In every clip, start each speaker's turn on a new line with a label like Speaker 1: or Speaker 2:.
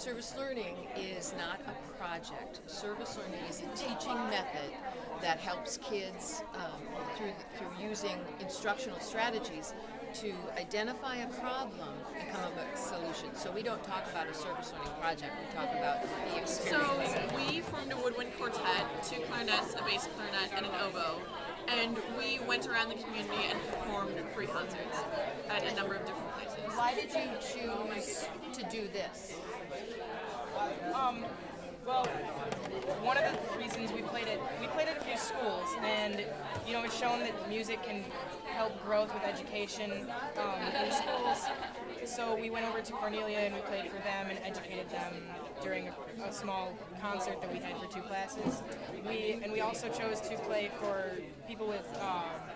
Speaker 1: Service learning is not a project. Service learning is a teaching method that helps kids through using instructional strategies to identify a problem and come up with a solution. So we don't talk about a service learning project, we talk about the experience.
Speaker 2: So we formed a woodwind quartet, 2 clarinets, a bass clarinet, and an oboe. And we went around the community and performed free concerts at a number of different places.
Speaker 1: Why did you choose to do this?
Speaker 3: Well, one of the reasons we played at a few schools, and it's shown that music can help growth with education in schools. So we went over to Cornelia and we played for them and educated them during a small concert that we had for 2 classes. We also chose to play for people with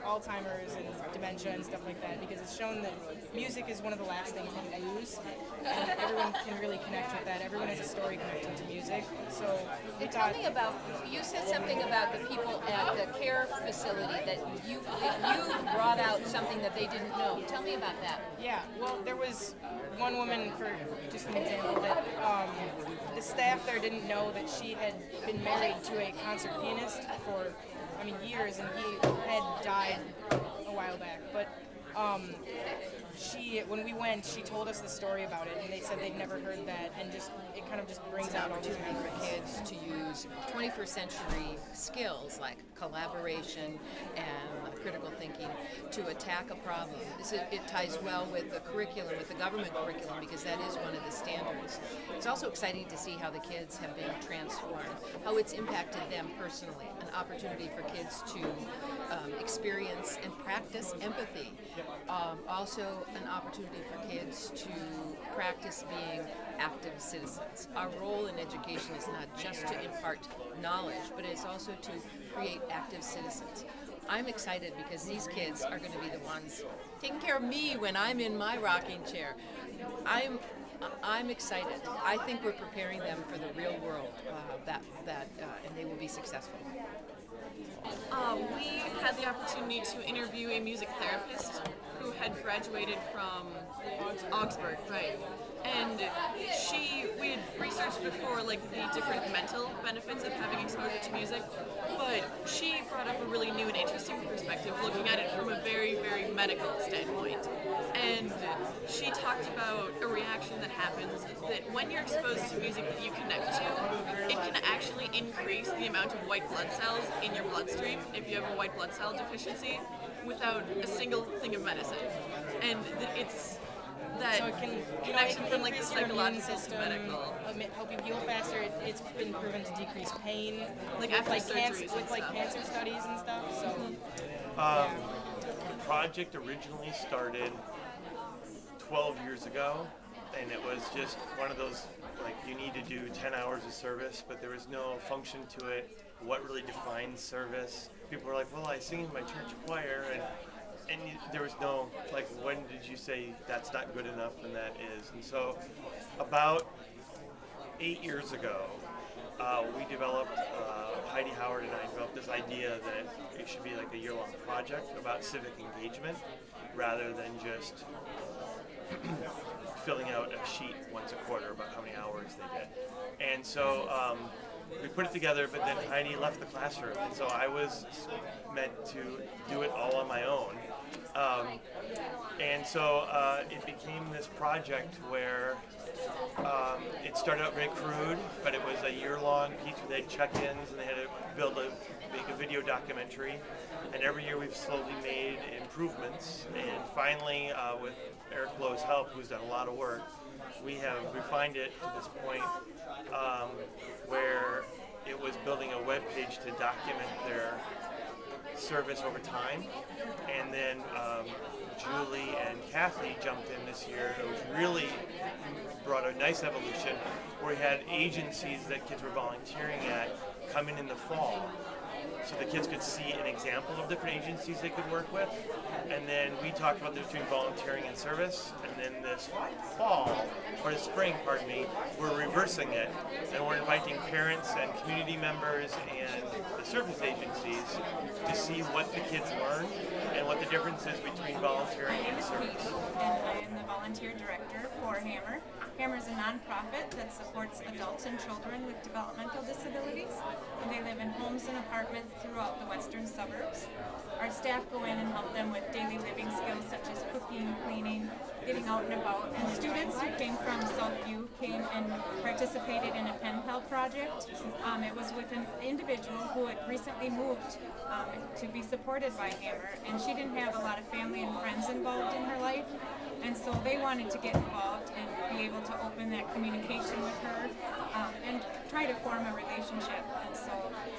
Speaker 3: Alzheimer's and dementia and stuff like that, because it's shown that music is one of the last things that we lose, and everyone can really connect with that. Everyone has a story connected to music. So
Speaker 1: Tell me about, you said something about the people at the care facility that you brought out something that they didn't know. Tell me about that.
Speaker 3: Yeah, well, there was one woman, for just an example, that the staff there didn't know that she had been married to a concert pianist for, years, and he had died a while back. But when we went, she told us the story about it, and they said they'd never heard that, and it kind of just brings out all these
Speaker 1: Opportunity for kids to use 21st century skills like collaboration and critical thinking to attack a problem. It ties well with the curriculum, with the government curriculum, because that is one of the standards. It's also exciting to see how the kids have been transformed, how it's impacted them personally, an opportunity for kids to experience and practice empathy. Also an opportunity for kids to practice being active citizens. Our role in education is not just to impart knowledge, but it's also to create active citizens. I'm excited because these kids are going to be the ones taking care of me when I'm in my rocking chair. I'm excited. I think we're preparing them for the real world, and they will be successful.
Speaker 2: We had the opportunity to interview a music therapist who had graduated from Augsburg, right? And we had researched before the different mental benefits of having exposure to music, but she brought up a really new and interesting perspective, looking at it from a very, very medical standpoint. And she talked about a reaction that happens that when you're exposed to music that you connect to, it can actually increase the amount of white blood cells in your bloodstream if you have a white blood cell deficiency without a single thing of medicine. And it's that connection from the psychological to medical.
Speaker 3: Help you heal faster. It's been proven to decrease pain,
Speaker 2: after surgeries
Speaker 3: with cancer studies and stuff. So,
Speaker 4: the project originally started 12 years ago, and it was just one of those you need to do 10 hours of service, but there was no function to it. What really defines service? People were like, well, I sing in my church choir, and there was no, when did you say that's not good enough and that is? And so about 8 years ago, we developed, Heidi Howard and I developed this idea that it should be a year-long project about civic engagement rather than just filling out a sheet once a quarter about how many hours they did. And so we put it together, but then Heidi left the classroom, and so I was meant to do it all on my own. And so it became this project where it started out very crude, but it was a year-long piece where they had check-ins and they had to make a video documentary. And every year we've slowly made improvements. And finally, with Eric Lowe's help, who's done a lot of work, we have refined it to this point where it was building a web page to document their service over time. And then Julie and Kathy jumped in this year. It was really brought a nice evolution where we had agencies that kids were volunteering at come in the fall so the kids could see an example of different agencies they could work with. And then we talked about the difference between volunteering and service. And then this fall, or this spring, pardon me, we're reversing it. And we're inviting parents and community members and the service agencies to see what the kids learn and what the difference is between volunteering and service.
Speaker 5: And I am the volunteer director for Hammer. Hammer is a nonprofit that supports adults and children with developmental disabilities, and they live in homes and apartments throughout the western suburbs. Our staff go in and help them with daily living skills such as cooking, cleaning, getting out and about. And students who came from Southview came and participated in a pen pal project. It was with an individual who had recently moved to be supported by Hammer, and she didn't have a lot of family and friends involved in her life. And so they wanted to get involved and be able to open that communication with her and try to form a relationship. And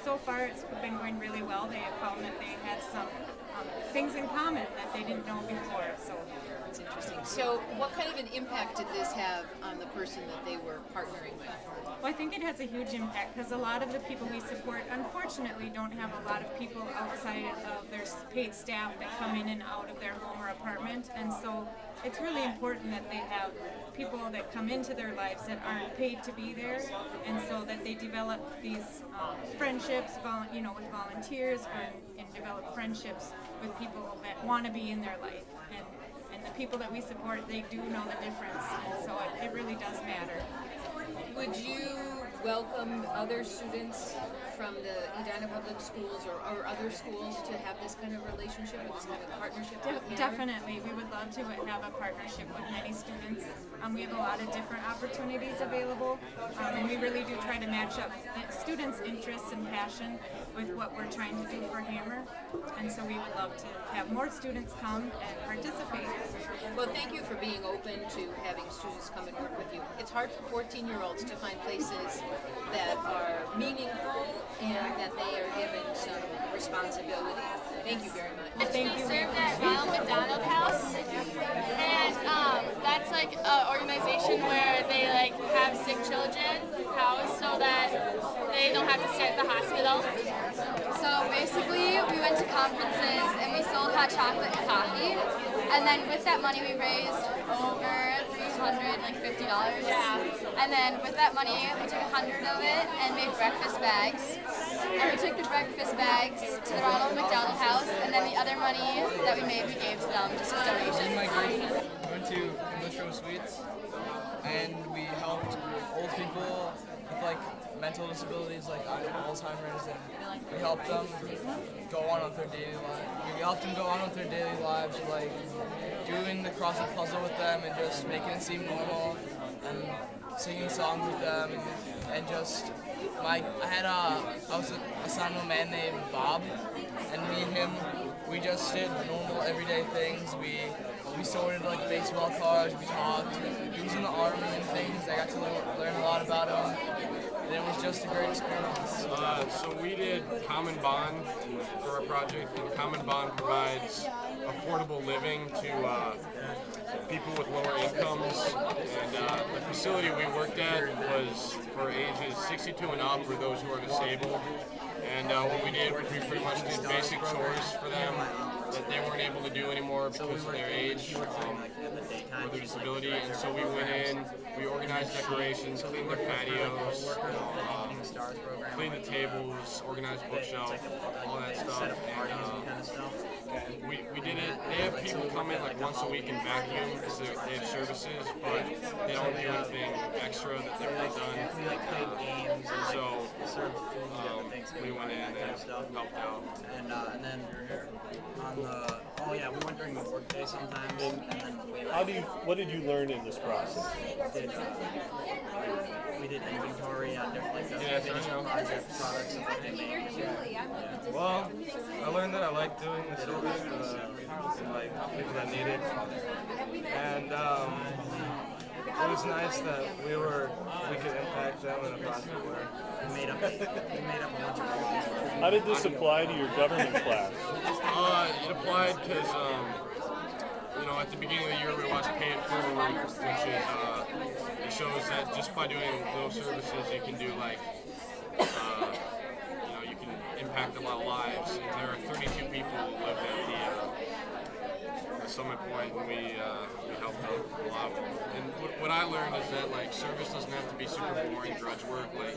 Speaker 5: so far it's been going really well. They have found that they had some things in common that they didn't know before. So
Speaker 1: That's interesting. So what kind of an impact did this have on the person that they were partnering with?
Speaker 5: well, I think it has a huge impact because a lot of the people we support, unfortunately, don't have a lot of people outside of their paid staff that come in and out of their home or apartment. And so it's really important that they have people that come into their lives that aren't paid to be there, and so that they develop these friendships, with volunteers, and develop friendships with people that want to be in their life. And the people that we support, they do know the difference, and so it really does matter.
Speaker 1: Would you welcome other students from the Edina Public Schools or other schools to have this kind of relationship, or this kind of partnership with Hammer?
Speaker 5: Definitely, we would love to have a partnership with many students. We have a lot of different opportunities available, and we really do try to match up the students' interests and passion with what we're trying to do for Hammer. And so we would love to have more students come and participate.
Speaker 1: Well, thank you for being open to having students come and work with you. It's hard for 14-year-olds to find places that are meaningful and that they are given some responsibility. Thank you very much.
Speaker 5: Thank you.
Speaker 6: Served at Ronald McDonald House, and that's like an organization where they have sick children housed so that they don't have to stay at the hospital.
Speaker 7: So basically, we went to conferences and we sold hot chocolate and coffee, and then with that money we raised over $350.
Speaker 6: Yeah.
Speaker 7: And then with that money, we took 100 of it and made breakfast bags. And we took the breakfast bags to the Ronald McDonald House, and then the other money that we made, we gave to them just as donations.
Speaker 8: My grade, we went to Industrial Suites, and we helped old people with mental disabilities like Alzheimer's, and we helped them go on with their daily lives. We helped them go on with their daily lives, doing the crossword puzzle with them and just making it seem normal, and singing songs with them, and just I was assigned to a man named Bob, and me and him, we just did normal everyday things. We sorted baseball cards, we talked, he was in the army and things. I got to learn a lot about him, and it was just a great experience.
Speaker 9: So we did Common Bond for our project, and Common Bond provides affordable living to people with lower incomes, and the facility we worked at was for ages 62 and up, or those who are disabled. And what we did, we pretty much did basic chores for them that they weren't able to do anymore because of their age or their disability. And so we went in, we organized decorations, cleaned their patios, cleaned the tables, organized bookshelf, all that stuff. And we did it. They have people come in once a week and vacuum because they have services, but they don't do anything extra that they've really done. And so we went in and helped out.
Speaker 10: And then we went during the workday sometimes.
Speaker 11: What did you learn in this process?
Speaker 10: We did inventory on different finished projects, products, and things.
Speaker 9: Well, I learned that I like doing the service for the people that need it, and it was nice that we could impact them in a positive way.
Speaker 10: We made up a bunch of things.
Speaker 11: How did this apply to your government class?
Speaker 9: It applied because at the beginning of the year we watched Pay It Forward, which it shows that just by doing those services you can do you can impact a lot of lives. And there are 32 people who live at the Summit Point, and we helped out a lot of them. And what I learned is that like service doesn't have to be super boring drudge work. Like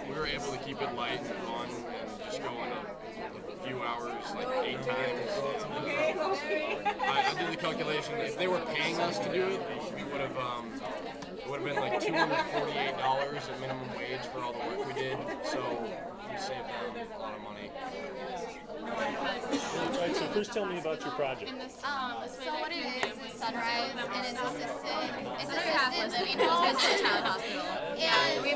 Speaker 9: we were able to keep it light and fun, and just go in a few hours, like 8 times. I did the calculation. If they were paying us to do it, we would have. It would have been like $248 at minimum wage for all the work we did. So we saved them a lot of money.
Speaker 11: Right, so first tell me about your project.
Speaker 7: So what it is Sunrise, and it's assisted living home.
Speaker 6: Child hospital.
Speaker 7: And we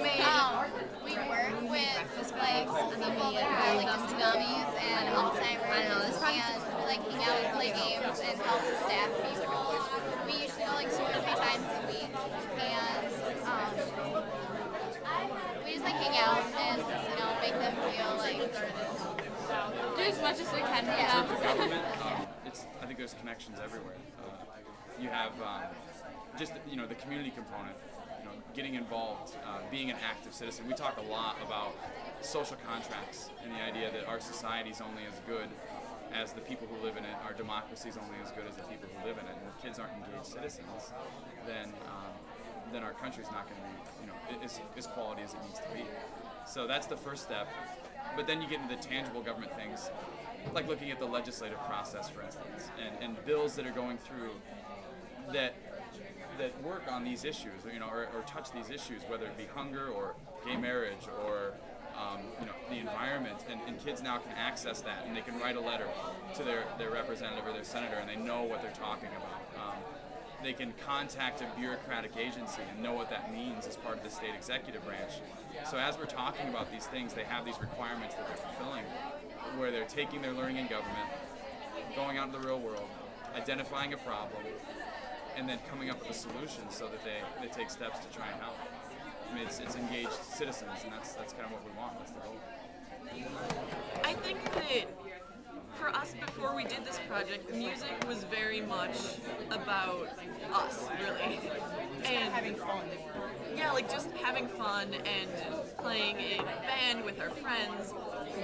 Speaker 7: work with like people that have like tsunamis and Alzheimer's, and we like hang out and play games and help the staff people. We usually go like 2 or 3 times a week, and we just like hang out and make them feel like do as much as we can. Yeah.
Speaker 12: For government, I think there's connections everywhere. You have just the community component, getting involved, being an active citizen. We talk a lot about social contracts and the idea that our society is only as good as the people who live in it. Our democracy is only as good as the people who live in it. And if kids aren't engaged citizens, then our country's not going to be as quality as it needs to be. So that's the first step. But then you get into the tangible government things, like looking at the legislative process, for instance, and bills that are going through that work on these issues, or touch these issues, whether it be hunger or gay marriage or the environment, and kids now can access that, and they can write a letter to their representative or their senator, and they know what they're talking about. They can contact a bureaucratic agency and know what that means as part of the state executive branch. So as we're talking about these things, they have these requirements that they're fulfilling, where they're taking their learning in government, going out into the real world, identifying a problem, and then coming up with a solution so that they take steps to try and help. I mean, it's engaged citizens, and that's kind of what we want. That's the goal.
Speaker 2: I think that for us, before we did this project, music was very much about us, really. And
Speaker 3: Having fun.
Speaker 2: yeah, like just having fun and playing in band with our friends.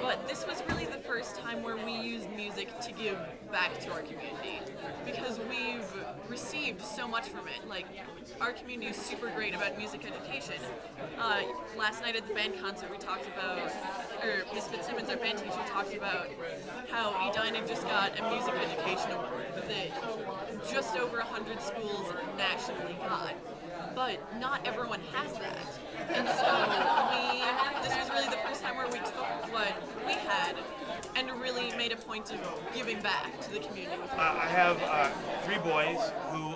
Speaker 2: But this was really the first time where we used music to give back to our community, because we've received so much from it. Like, our community is super great about music education. Last night at the band concert, we talked about, or Miss Fitzsimmons, our band teacher, talked about how Edina just got a music education award that just over 100 schools nationally got. But not everyone has that. And so this was really the first time where we took what we had and really made a point of giving back to the community.
Speaker 4: I have 3 boys who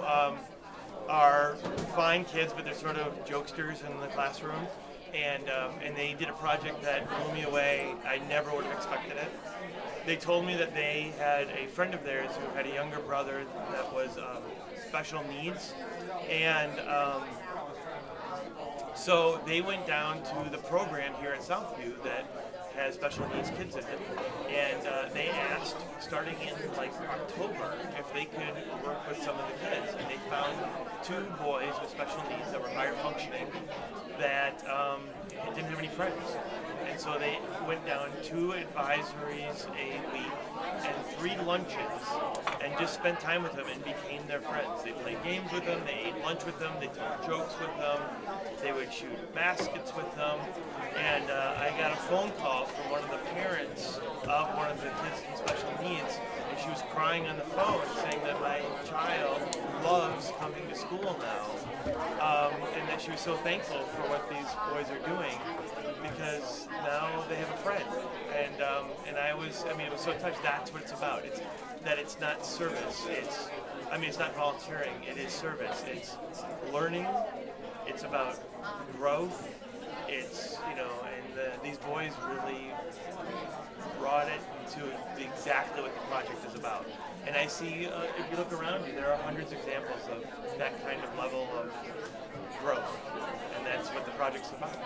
Speaker 4: are fine kids, but they're sort of jokesters in the classroom. And they did a project that blew me away. I never would have expected it. They told me that they had a friend of theirs who had a younger brother that was special needs, and so they went down to the program here at Southview that has special needs kids in it, and they asked, starting in like October, if they could work with some of the kids, and they found 2 boys with special needs that were higher functioning that didn't have any friends. And so they went down 2 advisories a week and 3 lunches and just spent time with them and became their friends. They played games with them, they ate lunch with them, they told jokes with them, they would shoot baskets with them. And I got a phone call from one of the parents of one of the kids with special needs, and she was crying on the phone saying that my child loves coming to school now, and that she was so thankful for what these boys are doing, because now they have a friend. And it was so touched. That's what it's about. It's not service. It's not volunteering. It is service. It's learning. It's about growth. These boys really brought it to exactly what the project is about. And I see, if you look around you, there are hundreds of examples of that kind of level of growth. And that's what the project's about.